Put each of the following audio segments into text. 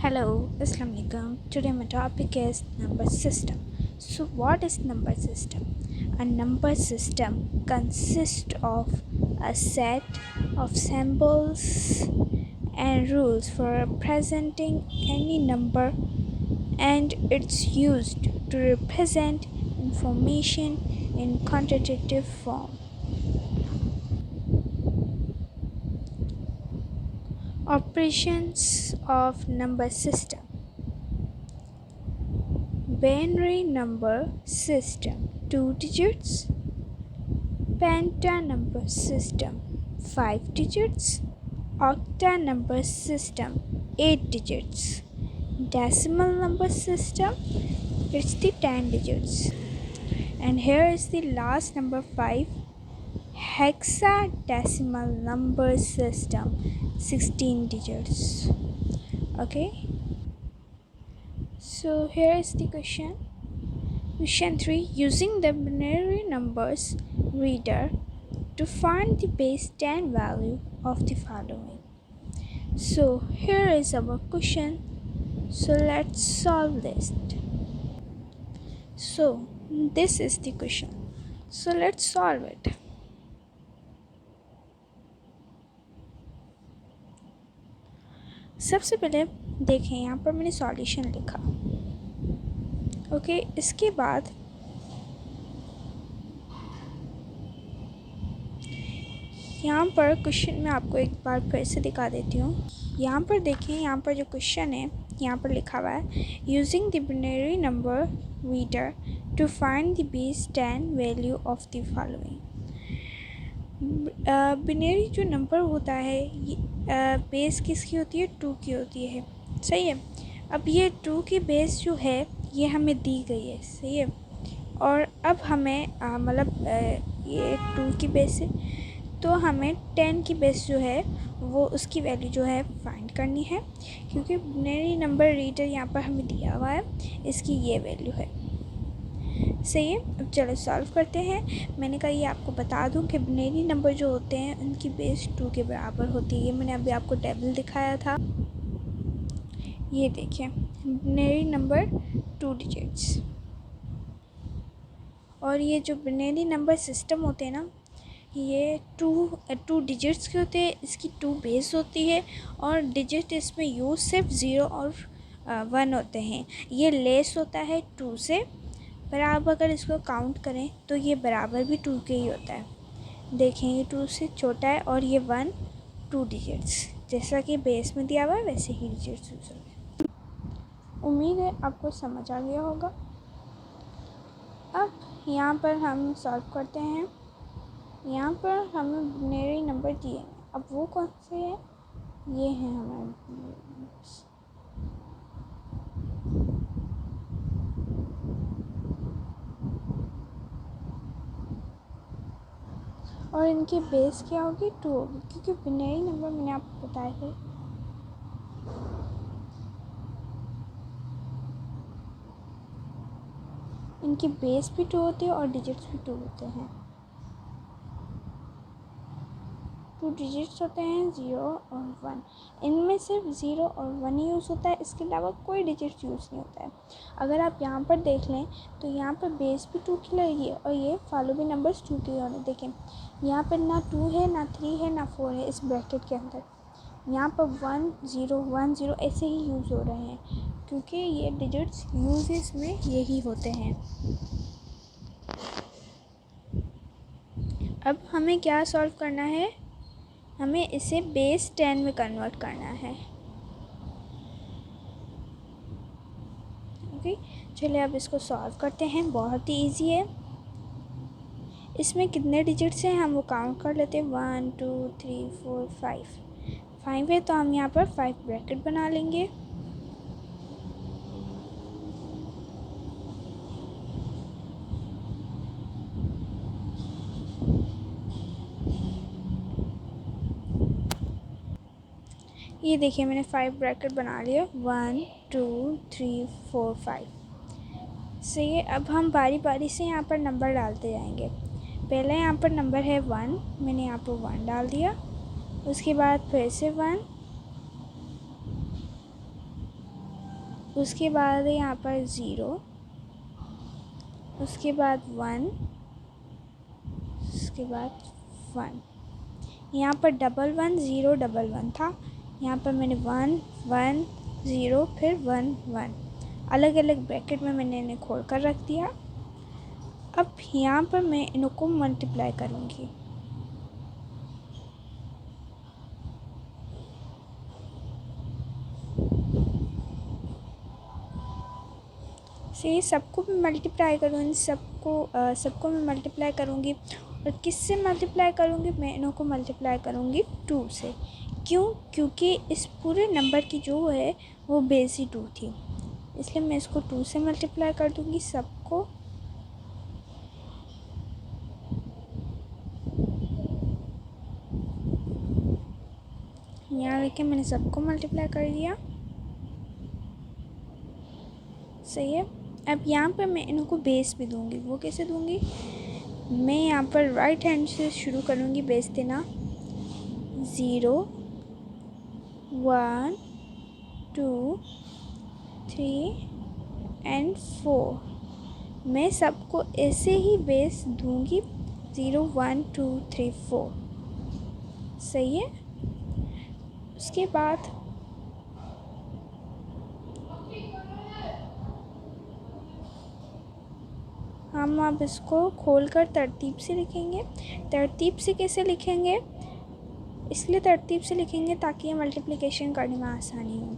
Hello, Assalamualaikum. Today my topic is number system. So what is number system? A number system consists of a set of symbols and rules for representing any number, and it's used to represent information in quantitative form. Operations of number system. Binary number system 2 digits. Penta number system 5 digits. Octa number system 8 digits. Decimal number system, it's the 10 digits. And here is the last number 5, hexadecimal number system 16 digits. Okay, so here is the question. Question 3. Using the binary numbers reader to find the base 10 value of the following. So here is our question. So let's solve this. So this is the question. So let's solve it. सबसे पहले देखें, यहाँ पर मैंने solution लिखा। Okay, इसके बाद यहाँ पर क्वेश्चन मैं आपको एक बार फिर से दिखा देती हूँ। यहाँ पर देखें, यहाँ पर जो क्वेश्चन है यहाँ पर लिखा हुआ है using the binary number reader to find the base 10 value of the following. Binary जो नंबर होता है ये बेस किसकी होती है? 2 की होती है। सही है। अब ये 2 की बेस जो है ये हमें दी गई है। सही है। और अब हमें ये 2 की बेस है, तो हमें 10 की बेस जो है वो उसकी वैल्यू जो है फाइंड करनी है, क्योंकि बिनरी नंबर रीडर यहाँ पर हमें दिया हुआ है, इसकी ये वैल्यू है। सही है। अब चलो सॉल्व करते हैं। मैंने कहा ये आपको बता दूं कि बिनरी नंबर जो होते हैं उनकी बेस 2 के बराबर होती है। ये मैंने अभी आपको टेबल दिखाया था। ये देखिए, बिनरी नंबर 2 डिजिट्स। और ये जो बिनरी नंबर सिस्टम होते हैं ना, ये टू डिजिट्स के होते हैं। इसकी 2 बेस होती है और डिजिट इसमें यूज़ सिर्फ 0 और 1 होते हैं। ये लेस होता है 2 से, पर आप अगर इसको काउंट करें तो ये बराबर भी 2 के ही होता है। देखें, ये 2 से छोटा है और ये 1 2 डिजिट्स, जैसा कि बेस में दिया हुआ है वैसे ही डिजिट्स यूज़ होंगे। उम्मीद है आपको समझ आ गया होगा। अब यहाँ पर हम सॉल्व करते हैं। यहाँ पर हमें बिनरी नंबर दिए हैं। अब वो कौन से हैं? ये हैं हमारे। और इनकी बेस क्या होगी? 2 होगी, क्योंकि बिनरी नंबर मैंने आपको बताया है इनकी बेस भी 2 होती है और डिजिट्स भी 2 होते हैं। 2 डिजिट्स होते हैं 0 और 1। इनमें सिर्फ 0 और 1 ही यूज़ होता है, इसके अलावा कोई डिजिट यूज़ नहीं होता है। अगर आप यहाँ पर देख लें तो यहाँ पर बेस भी 2 की लगेगी और ये फॉलो भी नंबर्स 2 के होने। देखें, यहाँ पर ना 2 है, ना 3 है, ना 4 है इस ब्रैकेट के अंदर। यहाँ पर 1 0 1 0 ऐसे ही यूज़ हो रहे हैं, क्योंकि ये डिजिट्स यूज़ इसमें यही होते हैं। अब हमें क्या सॉल्व करना है? हमें इसे बेस 10 में कन्वर्ट करना है। ओके, चलिए अब इसको सॉल्व करते हैं। बहुत ही इजी है। इसमें कितने डिजिट्स हैं हम वो काउंट कर लेते हैं। 1 2 3 4 5 है, तो हम यहाँ पर 5 ब्रैकेट बना लेंगे। ये देखिए, मैंने 5 ब्रैकेट बना लिया। 1 2 3 4 5 से ये अब हम बारी बारी से यहाँ पर नंबर डालते जाएंगे। पहले यहाँ पर नंबर है 1, मैंने यहाँ पर 1 डाल दिया। उसके बाद फिर से 1, उसके बाद है यहाँ पर 0, उसके बाद 1, उसके बाद 1। यहाँ पर 11011 था, यहाँ पर मैंने 1 1 0 फिर 1 1 अलग अलग ब्रैकेट में मैंने इन्हें खोल कर रख दिया। अब यहाँ पर मैं इनको मल्टीप्लाई करूँगी। से सबको मैं मल्टीप्लाई करूँगी, सबको मैं मल्टीप्लाई करूँगी। और किससे मल्टीप्लाई करूँगी? मैं इन्हों को मल्टीप्लाई करूँगी 2 से। क्यों? क्योंकि इस पूरे नंबर की जो है वो बेस ही 2 थी, इसलिए मैं इसको 2 से मल्टीप्लाई कर दूँगी सबको। यहाँ देखिए मैंने सबको मल्टीप्लाई कर दिया। सही है। अब यहाँ पर मैं इनको बेस भी दूँगी। वो कैसे दूँगी? मैं यहाँ पर राइट हैंड से शुरू करूँगी बेस देना। 0 1 2 3 एंड 4। मैं सबको ऐसे ही बेस दूँगी 0 1 2 3 4। सही है। उसके बाद हम अब इसको खोलकर तरतीब से लिखेंगे। तरतीब से कैसे लिखेंगे? इसलिए तरतीब से लिखेंगे ताकि ये मल्टीप्लिकेशन करने में आसानी हो।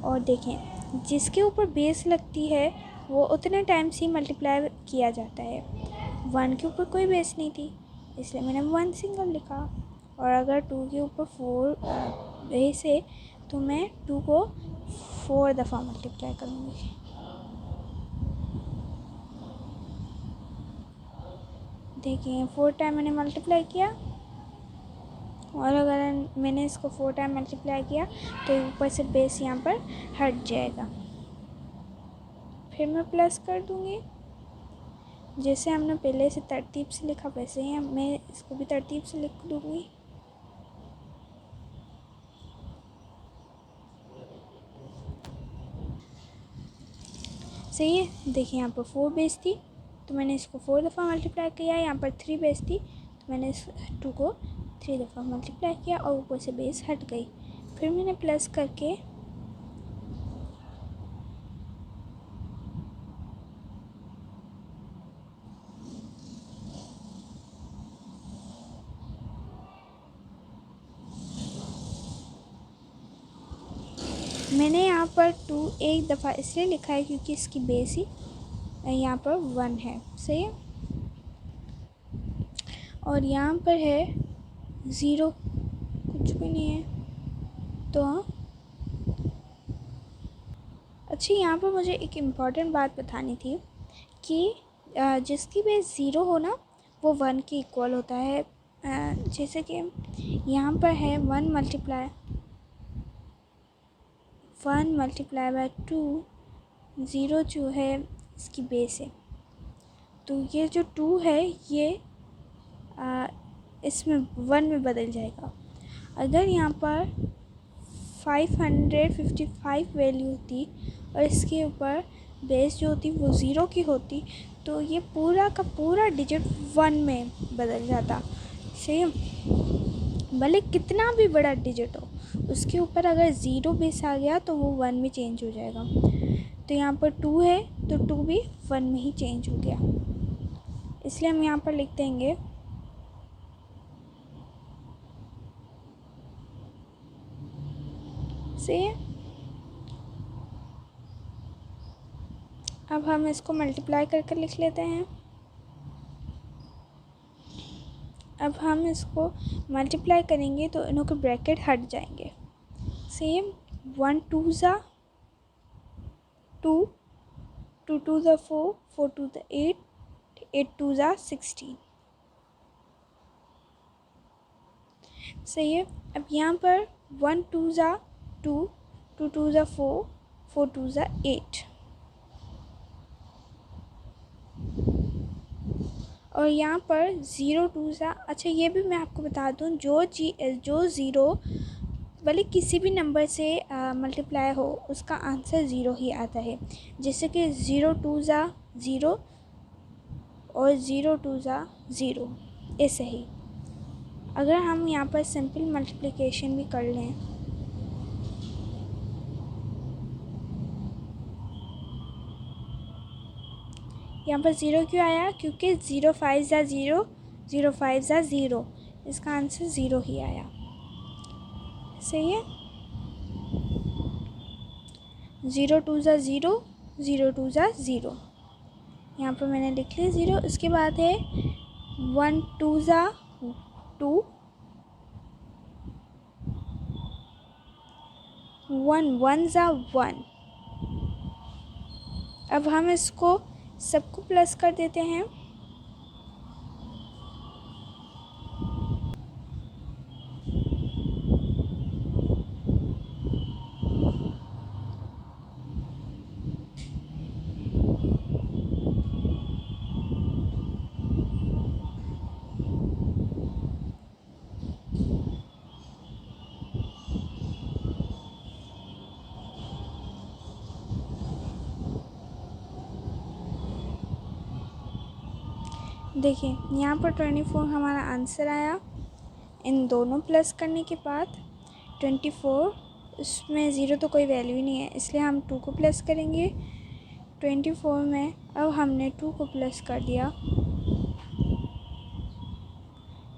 और देखें, जिसके ऊपर बेस लगती है वो उतने टाइम से ही मल्टीप्लाई किया जाता है। 1 के ऊपर कोई बेस नहीं थी, इसलिए मैंने 1 सिंगल लिखा। और अगर 2 के ऊपर 4 बेस है तो मैं 2 को 4 दफ़ा मल्टीप्लाई करूँगी। देखिए 4 टाइम मैंने मल्टीप्लाई किया, और अगर मैंने इसको 4 टाइम मल्टीप्लाई किया तो ऊपर से बेस यहाँ पर हट जाएगा। फिर मैं प्लस कर दूँगी। जैसे हमने पहले से तरतीब से लिखा वैसे ही मैं इसको भी तरतीब से लिख दूँगी। सही है। देखिए यहाँ पर 4 बेस थी तो मैंने इसको 4 दफ़ा मल्टीप्लाई किया। यहाँ पर 3 बेस थी तो मैंने इस 2 को 3 दफ़ा मल्टीप्लाई किया और ऊपर से बेस हट गई। फिर मैंने प्लस करके मैंने यहाँ पर 2 एक दफ़ा इसलिए लिखा है क्योंकि इसकी बेस ही यहाँ पर 1 है। सही है। और यहाँ पर है 0, कुछ भी नहीं है। तो अच्छा, यहाँ पर मुझे एक इम्पॉर्टेंट बात बतानी थी कि जिसकी बेस 0 हो ना वो 1 के इक्वल होता है। जैसे कि यहाँ पर है 1 मल्टीप्लाई बाय 2, 0 जो है इसकी बेस है। तो ये जो 2 है ये इसमें 1 में बदल जाएगा। अगर यहाँ पर 555 वैल्यू होती और इसके ऊपर बेस जो होती वो 0 की होती तो ये पूरा का पूरा डिजिट 1 में बदल जाता। सेम, भले कितना भी बड़ा डिजिट हो उसके ऊपर अगर 0 बेस आ गया तो वो 1 में चेंज हो जाएगा। तो यहाँ पर 2 है तो 2 भी 1 में ही चेंज हो गया। इसलिए हम यहाँ पर लिख देंगे से। अब हम इसको मल्टीप्लाई करके लिख लेते हैं। अब हम इसको मल्टीप्लाई करेंगे तो इनों के ब्रैकेट हट जाएंगे। सेम 1 2 ज़ा 2, 2 2 ज़ा 4, 4 2 ज़ा 8, 8 2 ज़ा 16। सही है। अब यहाँ पर 1 2 ज़ा 2, 2 2 ज़ा 4, 4 2 ज़ा 8। और यहाँ पर 0 2 ज़ा, अच्छा ये भी मैं आपको बता दूँ, जो 0 भले किसी भी नंबर से मल्टीप्लाई हो उसका आंसर ज़ीरो ही आता है। जैसे कि 0 2 ज़ा 0 और 0 2 ज़ा 0, ऐसे ही। अगर हम यहाँ पर सिंपल मल्टीप्लिकेशन भी कर लें, यहाँ पर 0 क्यों आया? क्योंकि 0 5 ज़ा 0, 0 5 ज़ा 0, इसका आंसर 0 ही आया। सही है। 0 2 ज़ा 0, 0 2 ज़ा 0, यहाँ पर मैंने लिख लिया 0। इसके बाद है 1 2 ज़ा 2, 1 1 ज़ा 1। अब हम इसको सबको प्लस कर देते हैं। देखिए यहाँ पर 24 हमारा आंसर आया। इन दोनों प्लस करने के बाद 24, उसमें ज़ीरो तो कोई वैल्यू ही नहीं है, इसलिए हम 2 को प्लस करेंगे 24 में। अब हमने 2 को प्लस कर दिया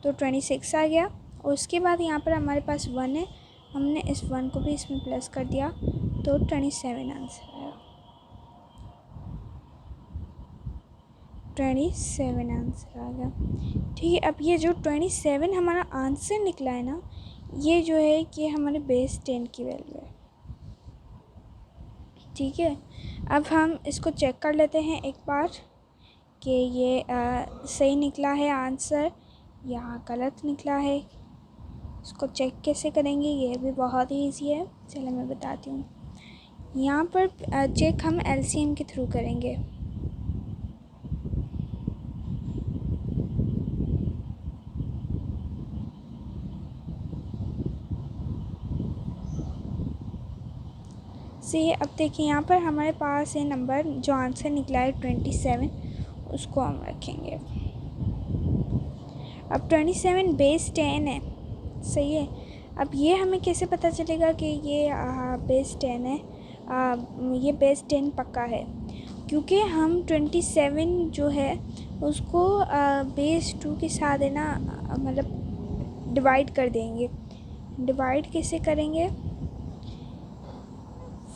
तो 26 आ गया। और उसके बाद यहाँ पर हमारे पास 1 है, हमने इस 1 को भी इसमें प्लस कर दिया तो 27 आंसर आया। 27 आंसर आ गया। ठीक है, अब ये जो 27 हमारा आंसर निकला है ना, ये जो है कि हमारे बेस 10 की वैल्यू है। ठीक है, अब हम इसको चेक कर लेते हैं एक बार कि ये सही निकला है आंसर या गलत निकला है। इसको चेक कैसे करेंगे, ये भी बहुत ही ईजी है। चलो मैं बताती हूँ। यहाँ पर चेक हम एलसीएम के थ्रू करेंगे। से अब देखिए यहाँ पर हमारे पास है नंबर, जो आंसर निकला है 27, उसको हम रखेंगे। अब 27 बेस 10 है। सही है। अब ये हमें कैसे पता चलेगा कि ये बेस 10 है? ये बेस 10 पक्का है क्योंकि हम 27 जो है उसको बेस 2 के साथ है ना, मतलब डिवाइड कर देंगे। डिवाइड कैसे करेंगे?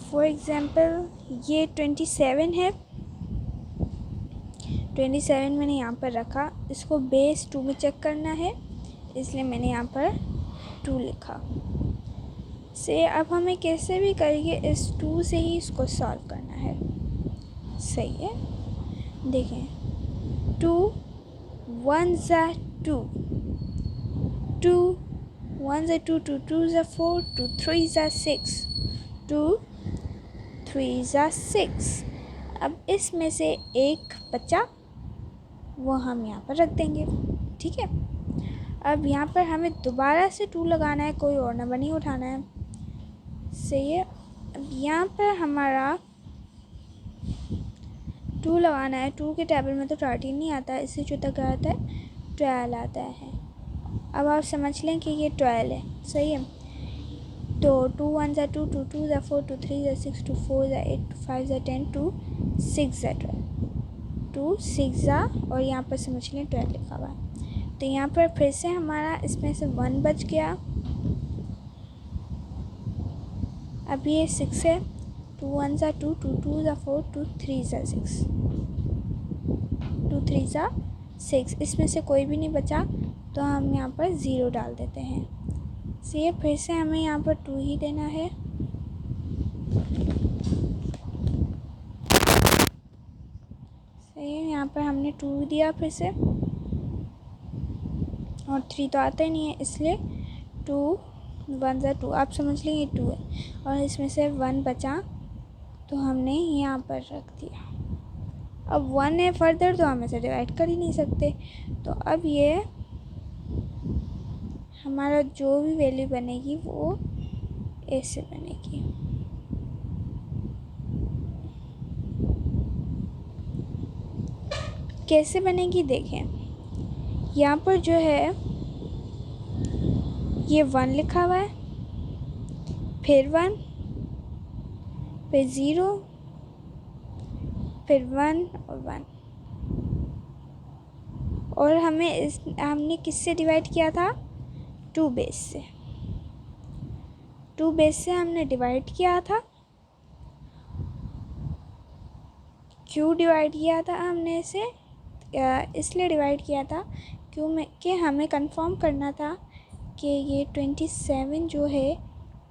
फॉर एग्ज़ाम्पल ये 27 है, 27 मैंने यहाँ पर रखा, इसको बेस 2 में चेक करना है, इसलिए मैंने यहाँ पर 2 लिखा। से अब हमें कैसे भी करके इस 2 से ही इसको सॉल्व करना है। सही है। देखें 2 1 ज़ा 2, 2 1 ज़ा 2, 2 2 ज़ा 4, 2 3 ज़ा 6, 2 3 ज़ा 6। अब इसमें से एक बचा, वो हम यहाँ पर रख देंगे। ठीक है। अब यहाँ पर हमें दोबारा से 2 लगाना है, कोई और नंबर नहीं उठाना है। सही है। अब यहाँ पर हमारा 2 लगाना है। 2 के टेबल में तो 13 नहीं आता है, इससे जो तक आता है 12 आता है। अब आप समझ लें कि ये 12 है। सही है। तो 2 1 ज़ा 2, 2 2 ज़ा 4, 2 3 ज़ा 6, 2 4 ज़ा 8, 2 5 ज़ा 10, 2 6 ज़ा 12, 2 6 ज़ा, और यहाँ पर समझ लें 12 लिखा हुआ है। तो यहाँ पर फिर से हमारा इसमें से 1 बच गया। अब ये 6 है। 2 1 ज़ा 2, 2 2 ज़ा 4, 2 3 ज़ा 6, 2 3 ज़ा 6। इसमें से कोई भी नहीं बचा तो हम यहाँ पर 0 डाल देते हैं। से फिर से हमें यहाँ पर 2 ही देना है। सही है। यहाँ पर हमने 2 दिया फिर से, और 3 तो आता ही नहीं है, इसलिए 2 1 ज़ा 2, आप समझ लें ये 2 है, और इसमें से 1 बचा तो हमने यहाँ पर रख दिया। अब 1 है फर्दर तो हम इसे डिवाइड कर ही नहीं सकते, तो अब ये हमारा जो भी वैल्यू बनेगी वो ऐसे बनेगी। कैसे बनेगी देखें, यहाँ पर जो है ये 1 लिखा हुआ है, फिर 1, फिर 0, फिर 1 और 1। और हमने किससे डिवाइड किया था? 2 बेस से। 2 बेस से हमने डिवाइड किया था। क्यों डिवाइड किया था हमने इसे? इसलिए डिवाइड किया था कि हमें कंफर्म करना था कि ये 27 जो है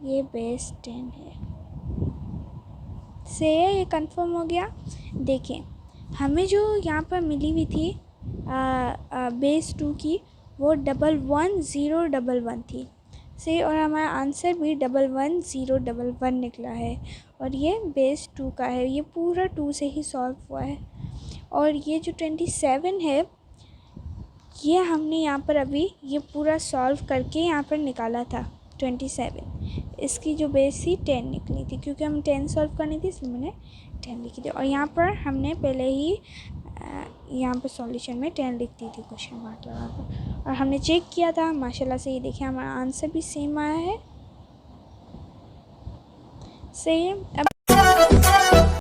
ये बेस 10 है। से ये कंफर्म हो गया। देखें, हमें जो यहाँ पर मिली हुई थी बेस 2 की, वो 11011 थी से, और हमारा आंसर भी 11011 निकला है। और ये बेस 2 का है, ये पूरा 2 से ही सॉल्व हुआ है। और ये जो 27 है, ये हमने यहाँ पर अभी ये पूरा सॉल्व करके यहाँ पर निकाला था 27। इसकी जो बेस थी 10 निकली थी, क्योंकि हम 10 सॉल्व करनी थी, इसलिए मैंने 10 लिखी थी। और यहाँ पर हमने पहले ही यहाँ पर सॉल्यूशन में 10 लिख दी थी क्वेश्चन मार्क लगा कर। और हमने चेक किया था, माशाल्लाह से ये देखिए हमारा आंसर भी सेम आया है। सही है। अब